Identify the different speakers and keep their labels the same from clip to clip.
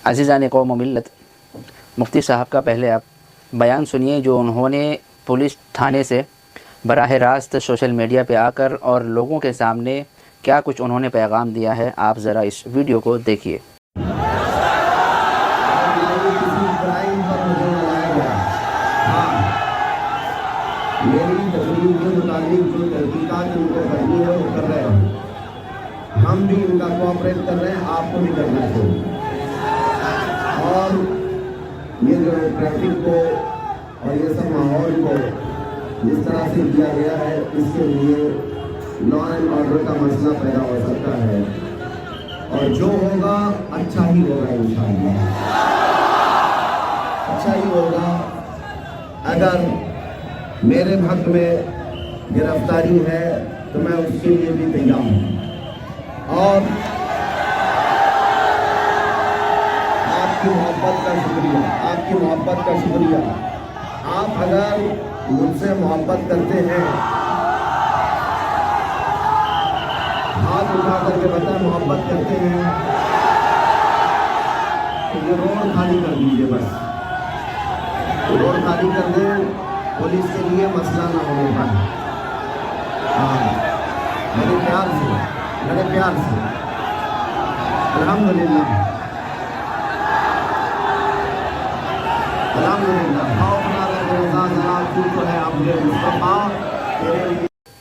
Speaker 1: अज़ीज़ान कौम व मिल्लत, मुफ्ती साहब का पहले आप बयान सुनिए जो उन्होंने पुलिस थाने से बराह रास्त सोशल मीडिया पे आकर और लोगों के सामने क्या कुछ उन्होंने पैगाम दिया है। आप ज़रा इस वीडियो को देखिए।
Speaker 2: मेरी तकलीफ के मुताबिक जो तहकीकात उनको करनी है वो कर रहे हैं, हम भी उनका कोऑपरेट कर रहे हैं, आपको भी करना चाहिए। और ये जो ट्रैफिक को और ये सब माहौल को जिस तरह से किया गया है, इसके लिए लॉ एंड ऑर्डर का मसला पैदा हो सकता है और जो होगा अच्छा ही होगा, इंशाअल्लाह अच्छा ही होगा। अगर मेरे हक में गिरफ्तारी है तो मैं उसके लिए भी तैयार हूँ और आपकी मोहब्बत का शुक्रिया, आपकी मोहब्बत का शुक्रिया। आप अगर मुझसे मोहब्बत करते हैं, हाथ उठा करके बताएं मोहब्बत करते हैं, तो ये रोड खाली कर दीजिए, बस रोड खाली कर दें, पुलिस के लिए मसला ना होने पाए। हाँ, मेरे प्यार से अल्हम्दुलिल्लाह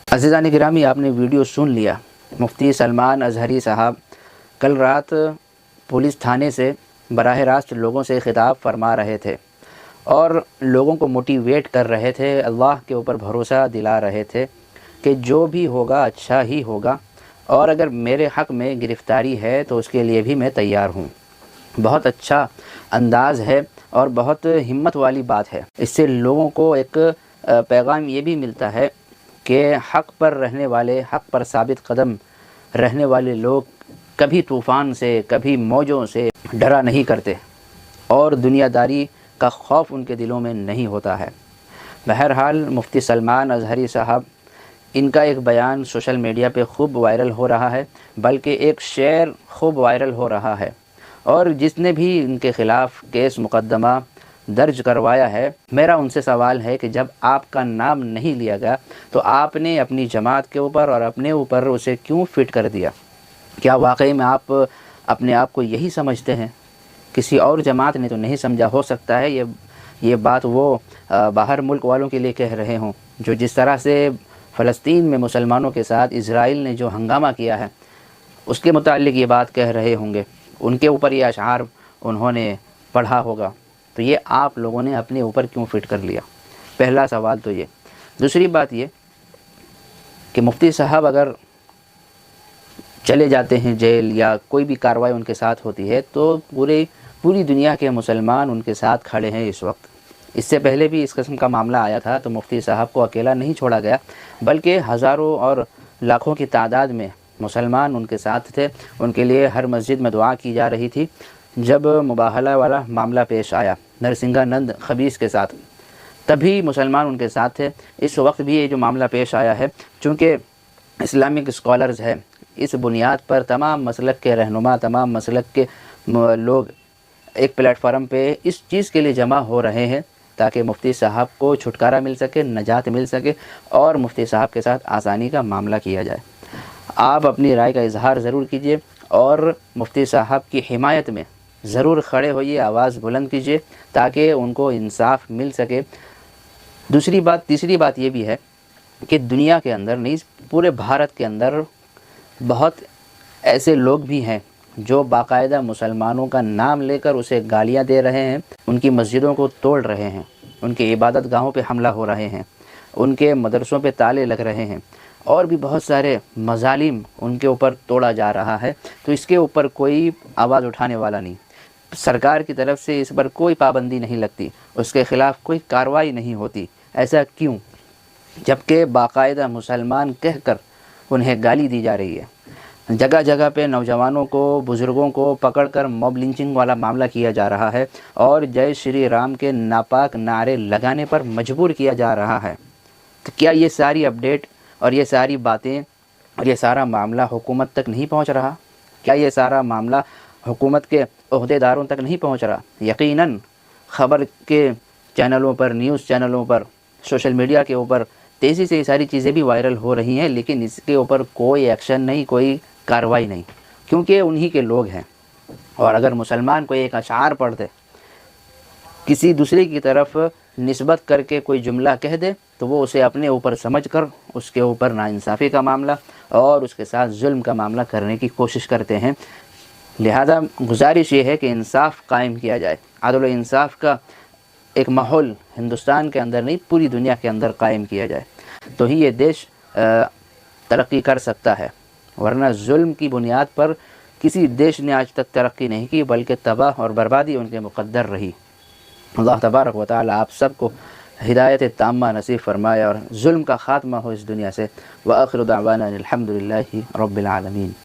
Speaker 1: अज़ीज़ान गिरामी, आपने वीडियो सुन लिया। मुफ्ती सलमान अज़हरी साहब कल रात पुलिस थाने से बराह रास्त लोगों से ख़िताब फरमा रहे थे और लोगों को मोटिवेट कर रहे थे, अल्लाह के ऊपर भरोसा दिला रहे थे कि जो भी होगा अच्छा ही होगा और अगर मेरे हक़ में गिरफ़्तारी है तो उसके लिए भी मैं तैयार हूँ। बहुत अच्छा अंदाज़ है और बहुत हिम्मत वाली बात है। इससे लोगों को एक पैगाम ये भी मिलता है कि हक़ पर रहने वाले, हक़ पर साबित कदम रहने वाले लोग कभी तूफ़ान से, कभी मौजों से डरा नहीं करते और दुनियादारी का खौफ उनके दिलों में नहीं होता है। बहरहाल मुफ्ती सलमान अज़हरी साहब, इनका एक बयान सोशल मीडिया पे खूब वायरल हो रहा है, बल्कि एक शेर खूब वायरल हो रहा है और जिसने भी इनके ख़िलाफ़ केस मुकदमा दर्ज करवाया है, मेरा उनसे सवाल है कि जब आपका नाम नहीं लिया गया तो आपने अपनी जमात के ऊपर और अपने ऊपर उसे क्यों फ़िट कर दिया? क्या वाकई में आप अपने आप को यही समझते हैं? किसी और जमात ने तो नहीं समझा। हो सकता है ये बात वो बाहर मुल्क वालों के लिए कह रहे हों, जो जिस तरह से फ़लस्तीन में मुसलमानों के साथ इज़राइल ने जो हंगामा किया है उसके मुताल्लिक़ ये बात कह रहे होंगे, उनके ऊपर ये अशआर उन्होंने पढ़ा होगा। तो ये आप लोगों ने अपने ऊपर क्यों फ़िट कर लिया? पहला सवाल तो ये। दूसरी बात ये कि मुफ्ती साहब अगर चले जाते हैं जेल या कोई भी कार्रवाई उनके साथ होती है तो पूरी दुनिया के मुसलमान उनके साथ खड़े हैं इस वक्त। इससे पहले भी इस किस्म का मामला आया था तो मुफ्ती साहब को अकेला नहीं छोड़ा गया, बल्कि हज़ारों और लाखों की तादाद में मुसलमान उनके साथ थे। उनके लिए हर मस्जिद में दुआ की जा रही थी। जब मुबाहला वाला मामला पेश आया नरसिंहानंद खबीस के साथ, तभी मुसलमान उनके साथ थे। इस वक्त भी ये जो मामला पेश आया है, चूँकि इस्लामिक स्कॉलर्स है, इस बुनियाद पर तमाम मसलक के रहनुमा, तमाम मसलक के लोग एक प्लेटफार्म पे इस चीज़ के लिए जमा हो रहे हैं ताकि मुफ्ती साहब को छुटकारा मिल सके, नजात मिल सके और मुफ्ती साहब के साथ आसानी का मामला किया जाए। आप अपनी राय का इजहार ज़रूर कीजिए और मुफ्ती साहब की हिमायत में ज़रूर खड़े होइए, आवाज़ बुलंद कीजिए ताकि उनको इंसाफ मिल सके। तीसरी बात ये भी है कि दुनिया के अंदर नहीं, पूरे भारत के अंदर बहुत ऐसे लोग भी हैं जो बाकायदा मुसलमानों का नाम लेकर उसे गालियां दे रहे हैं, उनकी मस्जिदों को तोड़ रहे हैं, उनके इबादत गाहों पे हमला हो रहे हैं, उनके मदरसों पे ताले लग रहे हैं और भी बहुत सारे मजालिम उनके ऊपर तोड़ा जा रहा है। तो इसके ऊपर कोई आवाज़ उठाने वाला नहीं, सरकार की तरफ से इस पर कोई पाबंदी नहीं लगती, उसके ख़िलाफ़ कोई कार्रवाई नहीं होती। ऐसा क्यों? जबकि बाकायदा मुसलमान कहकर उन्हें गाली दी जा रही है। जगह जगह पे नौजवानों को, बुज़ुर्गों को पकड़कर मॉब लिंचिंग वाला मामला किया जा रहा है और जय श्री राम के नापाक नारे लगाने पर मजबूर किया जा रहा है। तो क्या ये सारी अपडेट और ये सारी बातें और ये सारा मामला हुकूमत तक नहीं पहुंच रहा? क्या ये सारा मामला हुकूमत के عہدیداروں تک نہیں پہنچ رہا. یقیناً خبر کے چینلوں پر، نیوز چینلوں پر، سوشل میڈیا کے اوپر تیزی سے یہ ساری چیزیں بھی وائرل ہو رہی ہیں، لیکن اس کے اوپر کوئی ایکشن نہیں، کوئی کارروائی نہیں، کیونکہ انہی کے لوگ ہیں. اور اگر مسلمان کوئی ایک اشعار پڑھ دے، کسی دوسرے کی طرف نسبت کر کے کوئی جملہ کہہ دے، تو وہ اسے اپنے اوپر سمجھ کر اس کے اوپر ناانصافی کا معاملہ اور اس کے ساتھ ظلم کا معاملہ کرنے کی کوشش کرتے ہیں. لہذا گزارش یہ ہے کہ انصاف قائم کیا جائے، عدل و انصاف کا ایک ماحول ہندوستان کے اندر نہیں پوری دنیا کے اندر قائم کیا جائے، تو ہی یہ دیش ترقی کر سکتا ہے. ورنہ ظلم کی بنیاد پر کسی دیش نے آج تک ترقی نہیں کی، بلکہ تباہ اور بربادی ان کے مقدر رہی. اللہ تبارک و تعالی آپ سب کو ہدایت تامہ نصیب فرمائے اور ظلم کا خاتمہ ہو اس دنیا سے. وآخر دعوانا الحمد للہ رب العالمین.